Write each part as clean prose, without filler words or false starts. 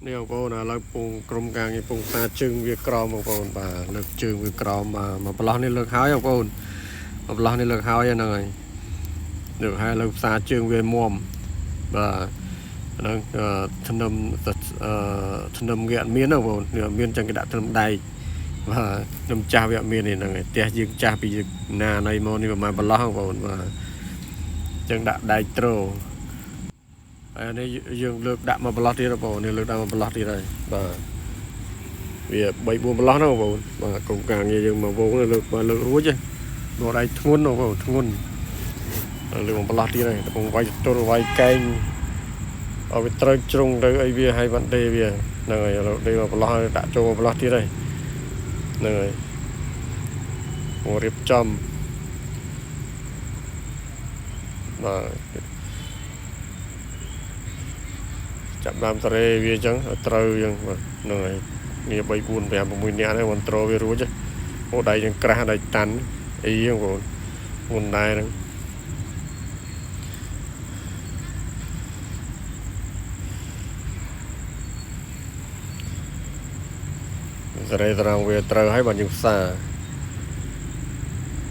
នេះបងប្អូនឥឡូវពងក្រុមការងារពងតាជើងវាក្រមបងប្អូនបាទលើកជើងវាក្រមមកប្រឡោះនេះលើកហើយបងប្អូនមកប្រឡោះនេះលើកហើយហ្នឹងហើយលើកហើយលើកផ្សារជើងវាមុំបាទហ្នឹងធ្នឹមធ្នឹមវាអត់មានទេបងប្អូនមានចឹងគេដាក់ធ្នឹមដៃបាទធ្នឹមចាស់វាអត់មានទេហ្នឹងហើយផ្ទះយើងចាស់ពីណាណៃមកនេះប្រហែលប្រឡោះបងប្អូនបាទចឹងដាក់ដៃត្រូហើយនេះយើងលើកដាក់មកប្រឡោះទៀតបងប្អូននេះលើកដាក់មកប្រឡោះទៀតហើយបាទវា3 4ប្រឡោះហ្នឹងបងប្អូនបាទក្រុមការងារយើងមកវងលើករួចមកដៃធ្ងន់បងប្អូនធ្ងន់លើកមកប្រឡោះទៀតហើយកំពុងវាយទល់វាយកែងឲ្យវាត្រូវជ្រុងទៅអីវាឲ្យបានដេវាហ្នឹងហើយដេមកប្រឡោះដាក់ចូលមកប្រឡោះទៀតហើយហ្នឹងហើយមករៀបចំបាទចាប់ដើមតរេវាអញ្ចឹងត្រូវអញ្ចឹងបាទហ្នឹងហើយនេះ3 4 5 6នាក់ហ្នឹងមិនត្រូវារួចហូតដៃយើងក្រាស់ដៃតាន់អីហ្នឹងបងមុនដែរហ្នឹងតរេត្រង់វាត្រូវហើយបាទយើងផ្សារ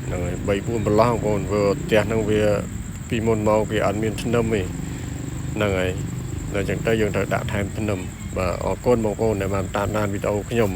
ហ្នឹងហើយ3 4ប្រឡោះបងប្អូនព្រោះផ្ទះហ្នឹងវាពីមុនមកគេអត់មានធ្នឹមទេហ្នឹងហើយដល់អញ្ចឹងទៅយើងត្រូវដាក់ថែមធ្នឹមបាទអរគុណបងប្អូនដែលបានតាមដានវីដេអូខ្ញុំ